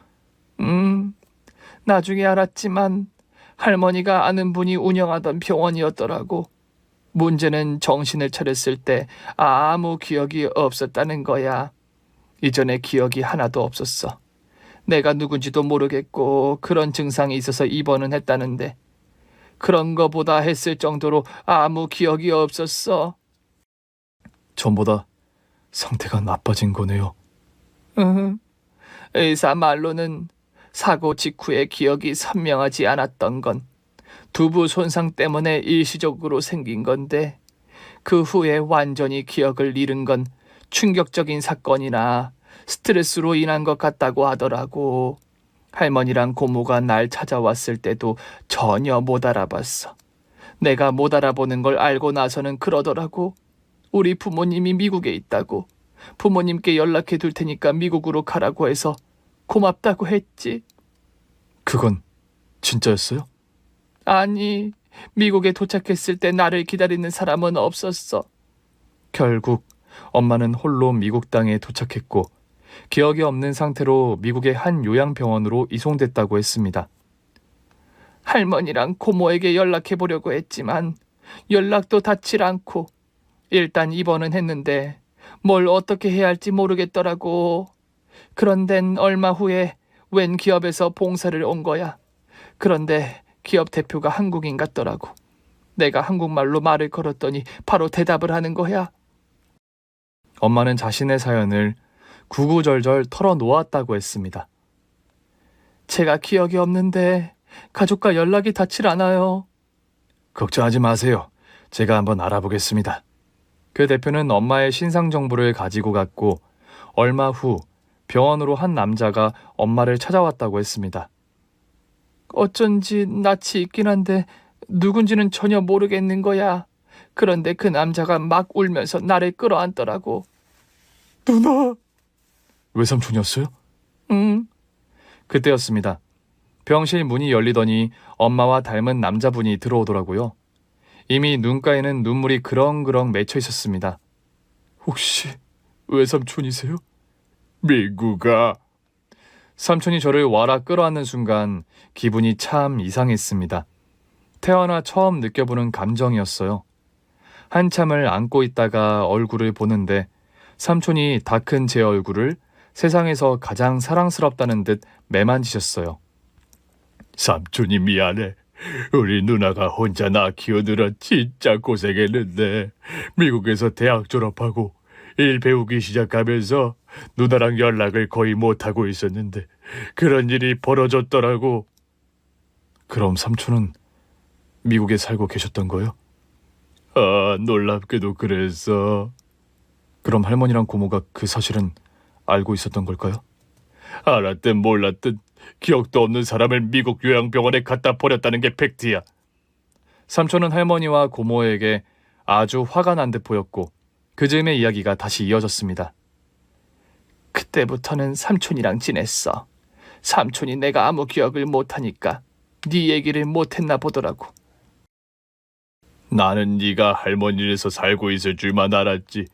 나중에 알았지만 할머니가 아는 분이 운영하던 병원이었더라고. 문제는 정신을 차렸을 때 아무 기억이 없었다는 거야. 이전에 기억이 하나도 없었어. 내가 누군지도 모르겠고 그런 증상이 있어서 입원은 했다는데 그런 거보다 했을 정도로 아무 기억이 없었어. 전보다 상태가 나빠진 거네요. 응. 의사 말로는 사고 직후에 기억이 선명하지 않았던 건 두부 손상 때문에 일시적으로 생긴 건데 그 후에 완전히 기억을 잃은 건 충격적인 사건이나 스트레스로 인한 것 같다고 하더라고. 할머니랑 고모가 날 찾아왔을 때도 전혀 못 알아봤어. 내가 못 알아보는 걸 알고 나서는 그러더라고. 우리 부모님이 미국에 있다고. 부모님께 연락해 둘 테니까 미국으로 가라고 해서 고맙다고 했지. 그건 진짜였어요? 아니, 미국에 도착했을 때 나를 기다리는 사람은 없었어. 결국 엄마는 홀로 미국 땅에 도착했고 기억이 없는 상태로 미국의 한 요양병원으로 이송됐다고 했습니다. 할머니랑 고모에게 연락해 보려고 했지만 연락도 닿질 않고 일단 입원은 했는데 뭘 어떻게 해야 할지 모르겠더라고. 그런데 얼마 후에 웬 기업에서 봉사를 온 거야. 그런데 기업 대표가 한국인 같더라고. 내가 한국말로 말을 걸었더니 바로 대답을 하는 거야. 엄마는 자신의 사연을 구구절절 털어놓았다고 했습니다. 제가 기억이 없는데 가족과 연락이 닿질 않아요. 걱정하지 마세요. 제가 한번 알아보겠습니다. 그 대표는 엄마의 신상 정보를 가지고 갔고 얼마 후 병원으로 한 남자가 엄마를 찾아왔다고 했습니다. 어쩐지 낯이 있긴 한데 누군지는 전혀 모르겠는 거야. 그런데 그 남자가 막 울면서 나를 끌어안더라고. 누나! 외삼촌이었어요? 응. 그때였습니다. 병실 문이 열리더니 엄마와 닮은 남자분이 들어오더라고요. 이미 눈가에는 눈물이 그렁그렁 맺혀 있었습니다. 혹시 외삼촌이세요? 민구가 삼촌이 저를 와라 끌어안는 순간 기분이 참 이상했습니다. 태어나 처음 느껴보는 감정이었어요. 한참을 안고 있다가 얼굴을 보는데 삼촌이 다 큰 제 얼굴을 세상에서 가장 사랑스럽다는 듯 매만지셨어요. 삼촌이 미안해. 우리 누나가 혼자 나 키우느라 진짜 고생했는데 미국에서 대학 졸업하고 일 배우기 시작하면서 누나랑 연락을 거의 못하고 있었는데 그런 일이 벌어졌더라고. 그럼 삼촌은 미국에 살고 계셨던 거예요? 아, 놀랍게도 그랬어. 그럼 할머니랑 고모가 그 사실은 알고 있었던 걸까요? 알았든 몰랐든 기억도 없는 사람을 미국 요양병원에 갖다 버렸다는 게 팩트야. 삼촌은 할머니와 고모에게 아주 화가 난 듯 보였고 그 즈음에 이야기가 다시 이어졌습니다. 그때부터는 삼촌이랑 지냈어. 삼촌이 내가 아무 기억을 못하니까 네 얘기를 못했나 보더라고. 나는 네가 할머니에서 살고 있을 줄만 알았지.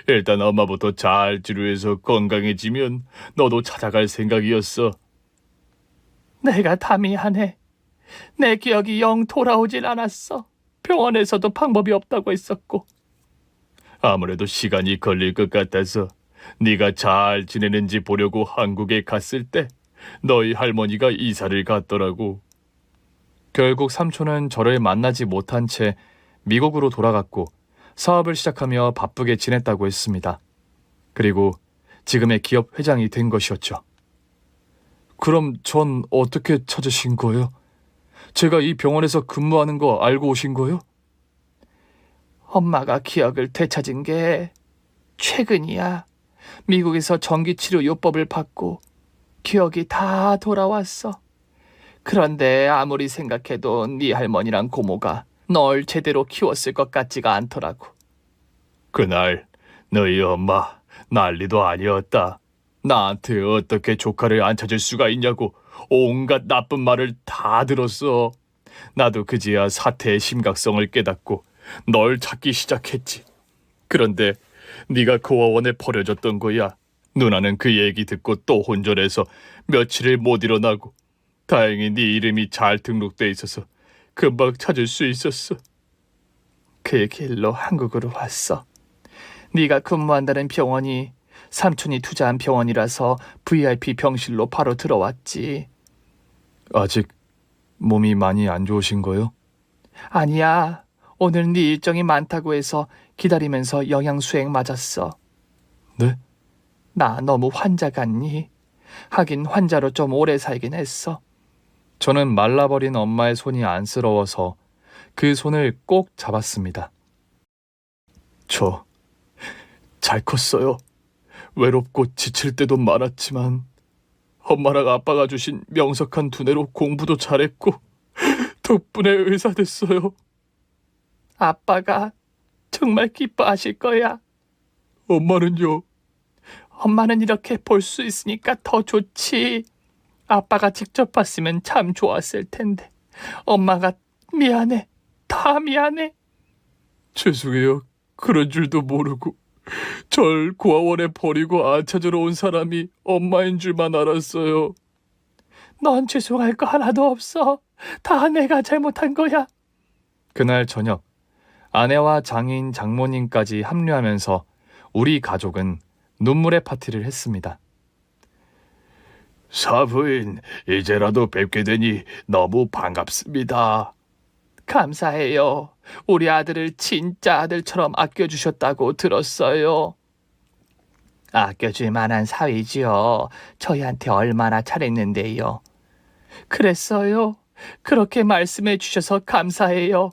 일단 엄마부터 잘 치료해서 건강해지면 너도 찾아갈 생각이었어. 내가 다 미안해. 내 기억이 영 돌아오질 않았어. 병원에서도 방법이 없다고 했었고. 아무래도 시간이 걸릴 것 같아서 네가 잘 지내는지 보려고 한국에 갔을 때 너희 할머니가 이사를 갔더라고. 결국 삼촌은 저를 만나지 못한 채 미국으로 돌아갔고 사업을 시작하며 바쁘게 지냈다고 했습니다. 그리고 지금의 기업 회장이 된 것이었죠. 그럼 전 어떻게 찾으신 거예요? 제가 이 병원에서 근무하는 거 알고 오신 거예요? 엄마가 기억을 되찾은 게 최근이야. 미국에서 전기치료 요법을 받고 기억이 다 돌아왔어. 그런데 아무리 생각해도 네 할머니랑 고모가 널 제대로 키웠을 것 같지가 않더라고. 그날 너희 엄마 난리도 아니었다. 나한테 어떻게 조카를 안 찾을 수가 있냐고 온갖 나쁜 말을 다 들었어. 나도 그제야 사태의 심각성을 깨닫고 널 찾기 시작했지. 그런데 네가 고아원에 버려졌던 거야. 누나는 그 얘기 듣고 또 혼절해서 며칠을 못 일어나고 다행히 네 이름이 잘 등록돼 있어서 금방 찾을 수 있었어. 그 길로 한국으로 왔어. 네가 근무한다는 병원이 삼촌이 투자한 병원이라서 VIP 병실로 바로 들어왔지. 아직 몸이 많이 안 좋으신 거예요? 아니야. 오늘 네 일정이 많다고 해서 기다리면서 영양수행 맞았어. 네? 나 너무 환자 같니? 하긴 환자로 좀 오래 살긴 했어. 저는 말라버린 엄마의 손이 안쓰러워서 그 손을 꼭 잡았습니다. 저 잘 컸어요. 외롭고 지칠 때도 많았지만 엄마랑 아빠가 주신 명석한 두뇌로 공부도 잘했고 덕분에 의사 됐어요. 아빠가 정말 기뻐하실 거야. 엄마는요? 엄마는 이렇게 볼 수 있으니까 더 좋지. 아빠가 직접 봤으면 참 좋았을 텐데. 엄마가 미안해. 다 미안해. 죄송해요. 그런 줄도 모르고 절 고아원에 버리고 안 찾으러 온 사람이 엄마인 줄만 알았어요. 넌 죄송할 거 하나도 없어. 다 내가 잘못한 거야. 그날 저녁 아내와 장인, 장모님까지 합류하면서 우리 가족은 눈물의 파티를 했습니다. 사부인, 이제라도 뵙게 되니 너무 반갑습니다. 감사해요. 우리 아들을 진짜 아들처럼 아껴주셨다고 들었어요. 아껴줄 만한 사위지요. 저희한테 얼마나 잘했는데요. 그랬어요. 그렇게 말씀해 주셔서 감사해요.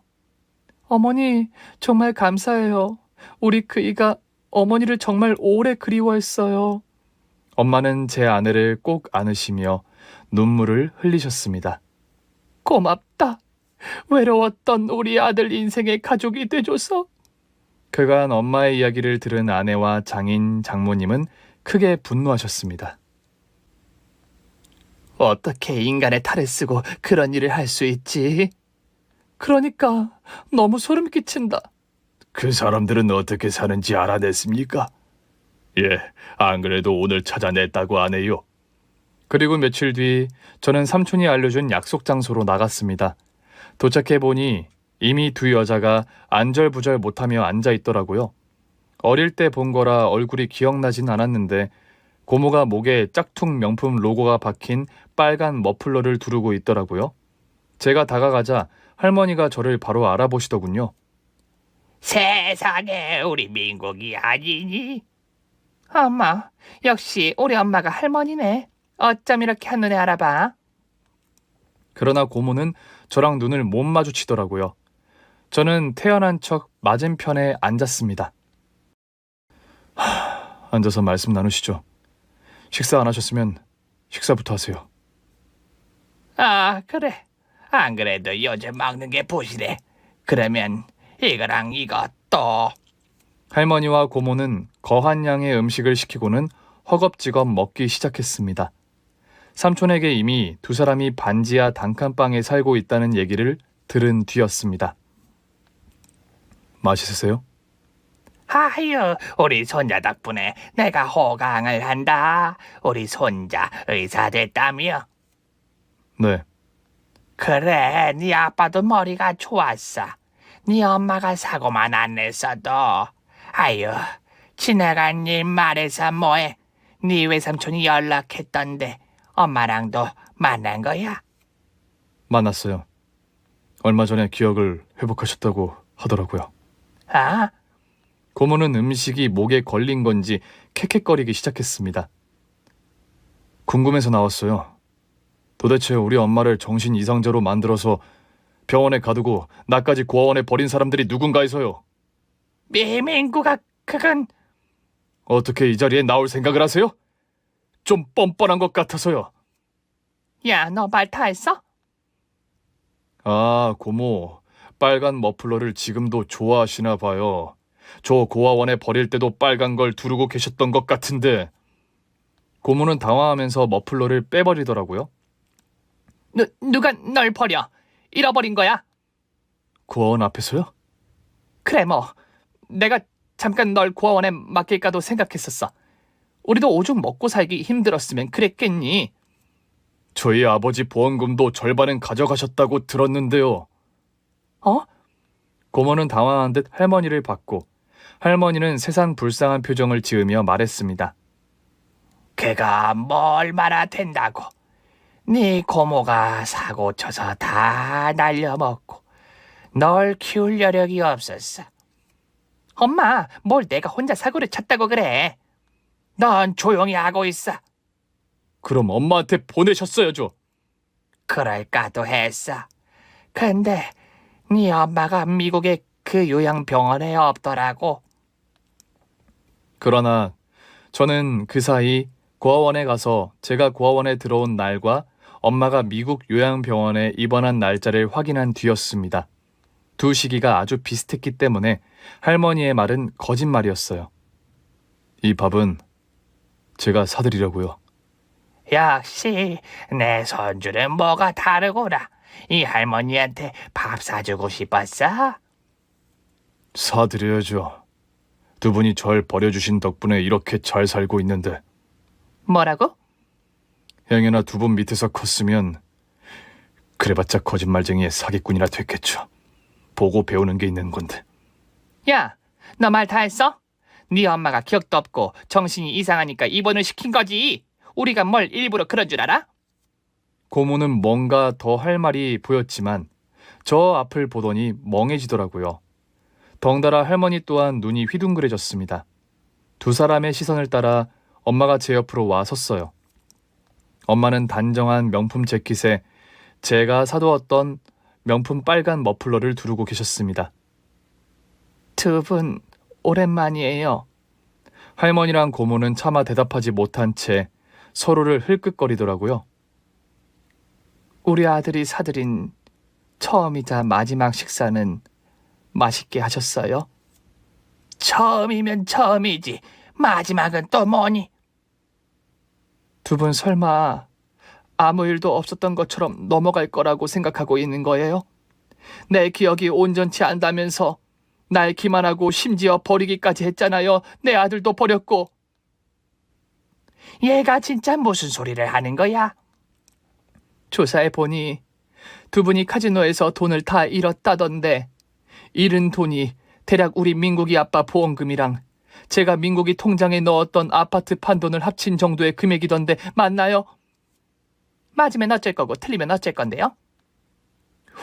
어머니, 정말 감사해요. 우리 그이가 어머니를 정말 오래 그리워했어요. 엄마는 제 아내를 꼭 안으시며 눈물을 흘리셨습니다. 고맙다. 외로웠던 우리 아들 인생의 가족이 돼줘서. 그간 엄마의 이야기를 들은 아내와 장인, 장모님은 크게 분노하셨습니다. 어떻게 인간의 탈을 쓰고 그런 일을 할 수 있지? 그러니까 너무 소름 끼친다. 그 사람들은 어떻게 사는지 알아냈습니까? 예, 안 그래도 오늘 찾아냈다고 하네요. 그리고 며칠 뒤 저는 삼촌이 알려준 약속 장소로 나갔습니다. 도착해보니 이미 두 여자가 안절부절 못하며 앉아 있더라고요. 어릴 때 본 거라 얼굴이 기억나진 않았는데 고모가 목에 짝퉁 명품 로고가 박힌 빨간 머플러를 두르고 있더라고요. 제가 다가가자 할머니가 저를 바로 알아보시더군요. 세상에 우리 민국이 아니니? 엄마, 역시 우리 엄마가 할머니네. 어쩜 이렇게 한눈에 알아봐? 그러나 고모는 저랑 눈을 못 마주치더라고요. 저는 태어난 척 맞은편에 앉았습니다. 앉아서 말씀 나누시죠. 식사 안 하셨으면 식사부터 하세요. 아, 그래. 안 그래도 요즘 먹는 게 부실해. 그러면 이거랑 이것도. 할머니와 고모는 거한 양의 음식을 시키고는 허겁지겁 먹기 시작했습니다. 삼촌에게 이미 두 사람이 반지하 단칸방에 살고 있다는 얘기를 들은 뒤였습니다. 맛있으세요? 아유, 우리 손자 덕분에 내가 호강을 한다. 우리 손자 의사 됐다며. 네. 그래, 네 아빠도 머리가 좋았어. 네 엄마가 사고만 안 냈어도. 아유, 지나간 일 말해서 뭐해. 네 외삼촌이 연락했던데 엄마랑도 만난 거야? 만났어요. 얼마 전에 기억을 회복하셨다고 하더라고요. 아? 고모는 음식이 목에 걸린 건지 캑캑거리기 시작했습니다. 궁금해서 나왔어요. 도대체 우리 엄마를 정신 이상자로 만들어서 병원에 가두고 나까지 고아원에 버린 사람들이 누군가 해서요. 미민구가 그건 어떻게 이 자리에 나올 생각을 하세요? 좀 뻔뻔한 것 같아서요. 야, 너 말 다 했어? 아, 고모. 빨간 머플러를 지금도 좋아하시나 봐요. 저 고아원에 버릴 때도 빨간 걸 두르고 계셨던 것 같은데. 고모는 당황하면서 머플러를 빼버리더라고요. 누가 널 버려? 잃어버린 거야? 고아원 앞에서요? 그래 뭐 내가 잠깐 널 고아원에 맡길까도 생각했었어. 우리도 오죽 먹고 살기 힘들었으면 그랬겠니? 저희 아버지 보험금도 절반은 가져가셨다고 들었는데요. 어? 고모는 당황한 듯 할머니를 봤고 할머니는 세상 불쌍한 표정을 지으며 말했습니다. 그가 뭐 얼마나 된다고. 네 고모가 사고 쳐서 다 날려먹고 널 키울 여력이 없었어. 엄마, 뭘 내가 혼자 사고를 쳤다고 그래. 넌 조용히 하고 있어. 그럼 엄마한테 보내셨어야죠. 그럴까도 했어. 근데 네 엄마가 미국의 그 요양병원에 없더라고. 그러나 저는 그 사이 고아원에 가서 제가 고아원에 들어온 날과 엄마가 미국 요양병원에 입원한 날짜를 확인한 뒤였습니다. 두 시기가 아주 비슷했기 때문에 할머니의 말은 거짓말이었어요. 이 밥은 제가 사드리려고요. 역시 내 손주는 뭐가 다르구나. 이 할머니한테 밥 사주고 싶었어? 사드려야죠. 두 분이 절 버려주신 덕분에 이렇게 잘 살고 있는데 뭐라고? 행여나 두 분 밑에서 컸으면 그래봤자 거짓말쟁이의 사기꾼이나 됐겠죠. 보고 배우는 게 있는 건데. 야, 너 말 다 했어? 네 엄마가 기억도 없고 정신이 이상하니까 입원을 시킨 거지. 우리가 뭘 일부러 그런 줄 알아? 고모는 뭔가 더 할 말이 보였지만 저 앞을 보더니 멍해지더라고요. 덩달아 할머니 또한 눈이 휘둥그레졌습니다. 두 사람의 시선을 따라 엄마가 제 옆으로 와 섰어요. 엄마는 단정한 명품 재킷에 제가 사두었던 명품 빨간 머플러를 두르고 계셨습니다. 두 분 오랜만이에요. 할머니랑 고모는 차마 대답하지 못한 채 서로를 흘끗거리더라고요. 우리 아들이 사드린 처음이자 마지막 식사는 맛있게 하셨어요? 처음이면 처음이지. 마지막은 또 뭐니? 두 분 설마 아무 일도 없었던 것처럼 넘어갈 거라고 생각하고 있는 거예요? 내 기억이 온전치 않다면서 날 기만하고 심지어 버리기까지 했잖아요. 내 아들도 버렸고. 얘가 진짜 무슨 소리를 하는 거야? 조사해보니 두 분이 카지노에서 돈을 다 잃었다던데 잃은 돈이 대략 우리 민국이 아빠 보험금이랑 제가 민국이 통장에 넣었던 아파트 판돈을 합친 정도의 금액이던데 맞나요? 맞으면 어쩔 거고 틀리면 어쩔 건데요?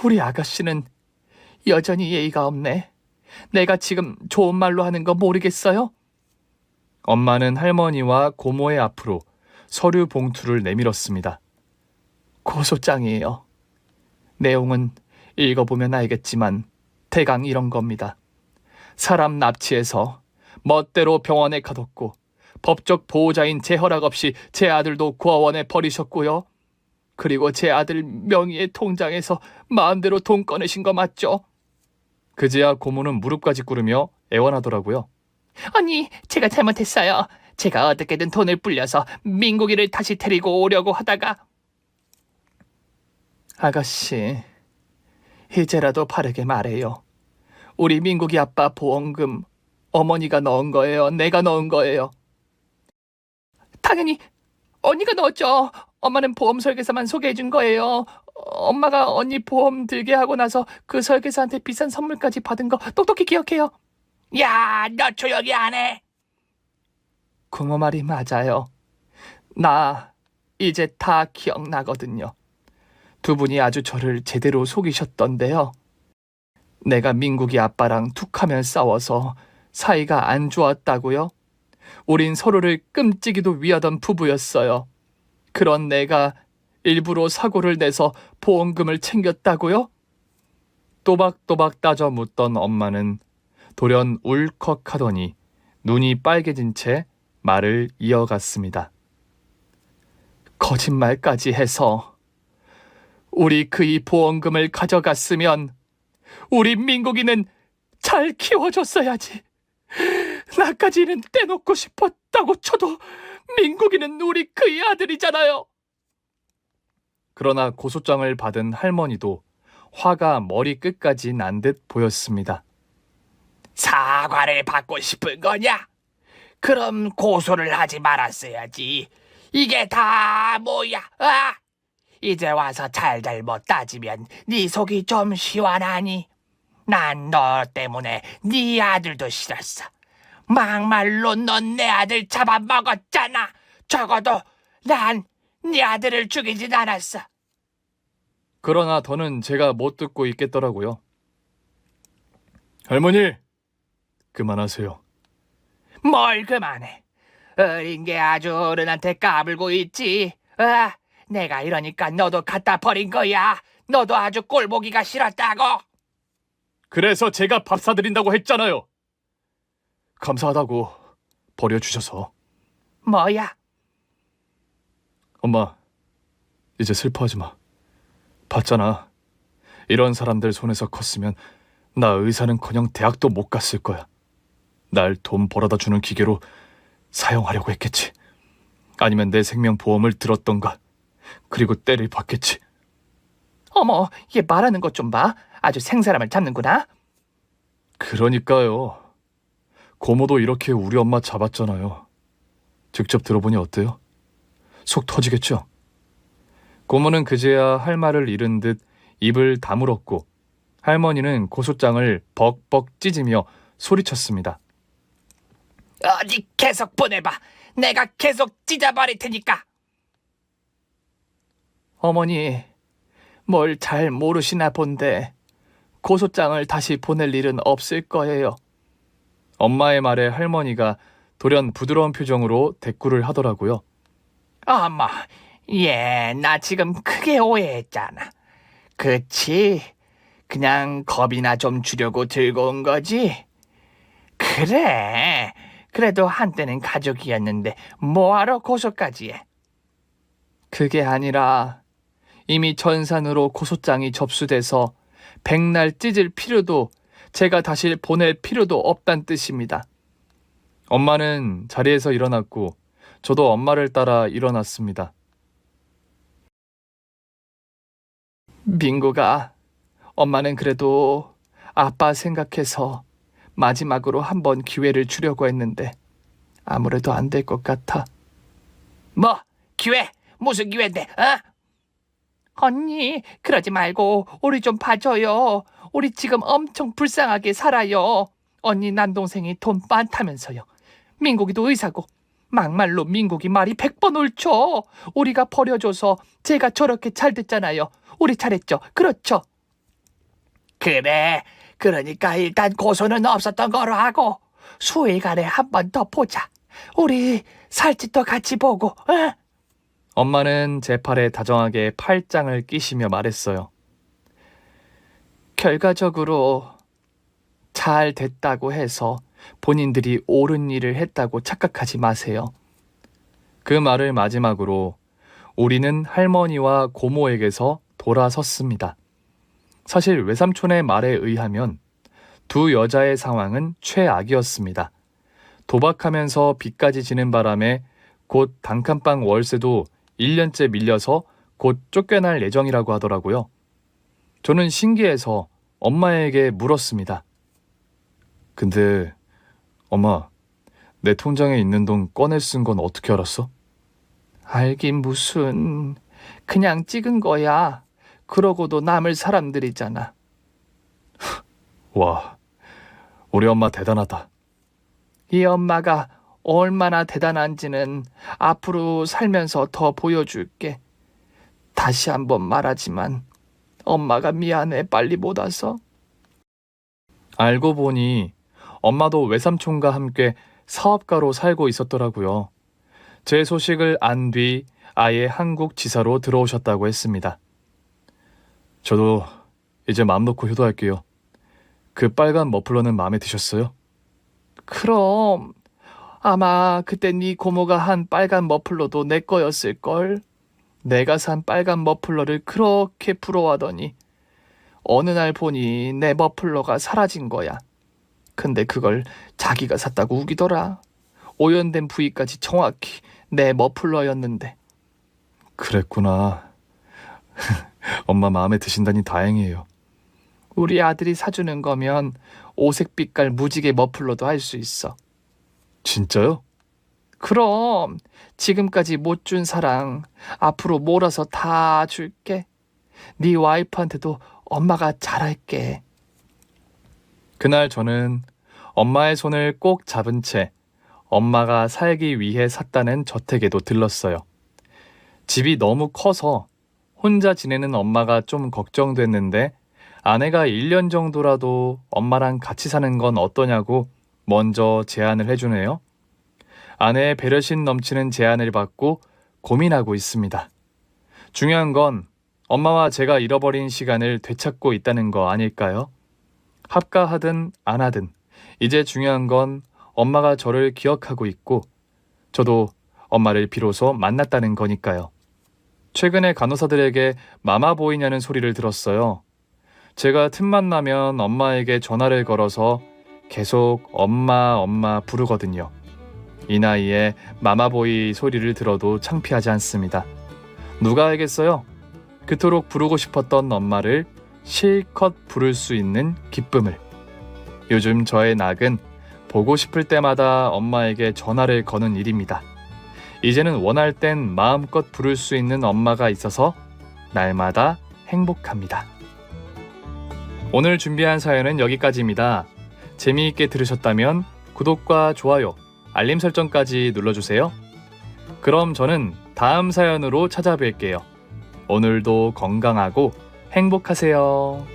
우리 아가씨는 여전히 예의가 없네. 내가 지금 좋은 말로 하는 거 모르겠어요? 엄마는 할머니와 고모의 앞으로 서류 봉투를 내밀었습니다. 고소장이에요. 내용은 읽어보면 알겠지만 대강 이런 겁니다. 사람 납치해서 멋대로 병원에 가뒀고 법적 보호자인 제 허락 없이 제 아들도 고아원에 버리셨고요. 그리고 제 아들 명의의 통장에서 마음대로 돈 꺼내신 거 맞죠? 그제야 고모는 무릎까지 꿇으며 애원하더라고요. 언니, 제가 잘못했어요. 제가 어떻게든 돈을 불려서 민국이를 다시 데리고 오려고 하다가. 아가씨, 이제라도 바르게 말해요. 우리 민국이 아빠 보험금 어머니가 넣은 거예요? 내가 넣은 거예요? 당연히 언니가 넣었죠. 엄마는 보험 설계사만 소개해 준 거예요. 엄마가 언니 보험 들게 하고 나서 그 설계사한테 비싼 선물까지 받은 거 똑똑히 기억해요. 야, 너 조용히 안 해. 고모 말이 맞아요. 나 이제 다 기억나거든요. 두 분이 아주 저를 제대로 속이셨던데요. 내가 민국이 아빠랑 툭하면 싸워서 사이가 안 좋았다고요? 우린 서로를 끔찍이도 위하던 부부였어요. 그런 내가 일부러 사고를 내서 보험금을 챙겼다고요? 또박또박 따져 묻던 엄마는 돌연 울컥하더니 눈이 빨개진 채 말을 이어갔습니다. 거짓말까지 해서 우리 그이 보험금을 가져갔으면 우리 민국이는 잘 키워줬어야지. 나까지는 떼놓고 싶었다고 쳐도 민국이는 우리 그이 아들이잖아요. 그러나 고소장을 받은 할머니도 화가 머리끝까지 난 듯 보였습니다. 사과를 받고 싶은 거냐? 그럼 고소를 하지 말았어야지. 이게 다 뭐야? 아! 이제 와서 잘잘못 따지면 네 속이 좀 시원하니? 난 너 때문에 네 아들도 싫었어. 막말로 넌 내 아들 잡아먹었잖아. 적어도 난 네 아들을 죽이진 않았어. 그러나 더는 제가 못 듣고 있겠더라고요. 할머니, 그만하세요. 뭘 그만해. 어린 게 아주 어른한테 까불고 있지. 아, 내가 이러니까 너도 갖다 버린 거야. 너도 아주 꼴보기가 싫었다고. 그래서 제가 밥 사드린다고 했잖아요. 감사하다고 버려주셔서. 뭐야? 엄마, 이제 슬퍼하지 마. 봤잖아. 이런 사람들 손에서 컸으면 나 의사는커녕 대학도 못 갔을 거야. 날 돈 벌어다 주는 기계로 사용하려고 했겠지. 아니면 내 생명보험을 들었던가. 그리고 때를 받겠지. 어머, 얘 말하는 것 좀 봐. 아주 생사람을 잡는구나. 그러니까요. 고모도 이렇게 우리 엄마 잡았잖아요. 직접 들어보니 어때요? 속 터지겠죠? 고모는 그제야 할 말을 잃은 듯 입을 다물었고 할머니는 고소장을 벅벅 찢으며 소리쳤습니다. 어디 계속 보내봐. 내가 계속 찢어버릴 테니까. 어머니, 뭘 잘 모르시나 본데 고소장을 다시 보낼 일은 없을 거예요. 엄마의 말에 할머니가 돌연 부드러운 표정으로 대꾸를 하더라고요. 어머, 나 지금 크게 오해했잖아. 그치? 그냥 겁이나 좀 주려고 들고 온 거지? 그래. 그래도 한때는 가족이었는데 뭐하러 고소까지 해? 그게 아니라 이미 전산으로 고소장이 접수돼서 백날 찢을 필요도 제가 다시 보낼 필요도 없단 뜻입니다. 엄마는 자리에서 일어났고 저도 엄마를 따라 일어났습니다. 민구가, 엄마는 그래도 아빠 생각해서 마지막으로 한번 기회를 주려고 했는데 아무래도 안 될 것 같아. 뭐? 기회? 무슨 기회인데? 어? 언니, 그러지 말고 우리 좀 봐줘요. 우리 지금 엄청 불쌍하게 살아요. 언니 남동생이 돈 많다면서요. 민국이도 의사고. 막말로 민국이 말이 100번 옳죠. 우리가 버려줘서 제가 저렇게 잘 됐잖아요. 우리 잘했죠. 그렇죠. 그래. 그러니까 일단 고소는 없었던 거로 하고 수일간에 한 번 더 보자. 우리 살짓도 같이 보고. 어? 엄마는 제 팔에 다정하게 팔짱을 끼시며 말했어요. 결과적으로 잘 됐다고 해서 본인들이 옳은 일을 했다고 착각하지 마세요. 그 말을 마지막으로 우리는 할머니와 고모에게서 돌아섰습니다. 사실 외삼촌의 말에 의하면 두 여자의 상황은 최악이었습니다. 도박하면서 빚까지 지는 바람에 곧 단칸방 월세도 1년째 밀려서 곧 쫓겨날 예정이라고 하더라고요. 저는 신기해서 엄마에게 물었습니다. 근데 엄마, 내 통장에 있는 돈 꺼내 쓴 건 어떻게 알았어? 알긴 무슨, 그냥 찍은 거야. 그러고도 남을 사람들이잖아. 와, 우리 엄마 대단하다. 이 엄마가 얼마나 대단한지는 앞으로 살면서 더 보여줄게. 다시 한번 말하지만 엄마가 미안해, 빨리 못 와서. 알고 보니 엄마도 외삼촌과 함께 사업가로 살고 있었더라고요. 제 소식을 안 뒤 아예 한국 지사로 들어오셨다고 했습니다. 저도 이제 마음 놓고 효도할게요. 그 빨간 머플러는 마음에 드셨어요? 그럼 아마 그때 네 고모가 한 빨간 머플러도 내 거였을걸. 내가 산 빨간 머플러를 그렇게 부러워하더니 어느 날 보니 내 머플러가 사라진 거야. 근데 그걸 자기가 샀다고 우기더라. 오염된 부위까지 정확히 내 머플러였는데. 그랬구나. 엄마 마음에 드신다니 다행이에요. 우리 아들이 사주는 거면 오색 빛깔 무지개 머플러도 할 수 있어. 진짜요? 그럼 지금까지 못 준 사랑 앞으로 몰아서 다 줄게. 네 와이프한테도 엄마가 잘할게. 그날 저는 엄마의 손을 꼭 잡은 채 엄마가 살기 위해 샀다는 저택에도 들렀어요. 집이 너무 커서 혼자 지내는 엄마가 좀 걱정됐는데 아내가 1년 정도라도 엄마랑 같이 사는 건 어떠냐고 먼저 제안을 해주네요. 아내의 배려심 넘치는 제안을 받고 고민하고 있습니다. 중요한 건 엄마와 제가 잃어버린 시간을 되찾고 있다는 거 아닐까요? 합가하든 안 하든 이제 중요한 건 엄마가 저를 기억하고 있고 저도 엄마를 비로소 만났다는 거니까요. 최근에 간호사들에게 마마 보이냐는 소리를 들었어요. 제가 틈만 나면 엄마에게 전화를 걸어서 계속 엄마 부르거든요. 이 나이에 마마보이 소리를 들어도 창피하지 않습니다. 누가 알겠어요? 그토록 부르고 싶었던 엄마를 실컷 부를 수 있는 기쁨을. 요즘 저의 낙은 보고 싶을 때마다 엄마에게 전화를 거는 일입니다. 이제는 원할 땐 마음껏 부를 수 있는 엄마가 있어서 날마다 행복합니다. 오늘 준비한 사연은 여기까지입니다. 재미있게 들으셨다면 구독과 좋아요, 알림 설정까지 눌러주세요. 그럼 저는 다음 사연으로 찾아뵐게요. 오늘도 건강하고 행복하세요.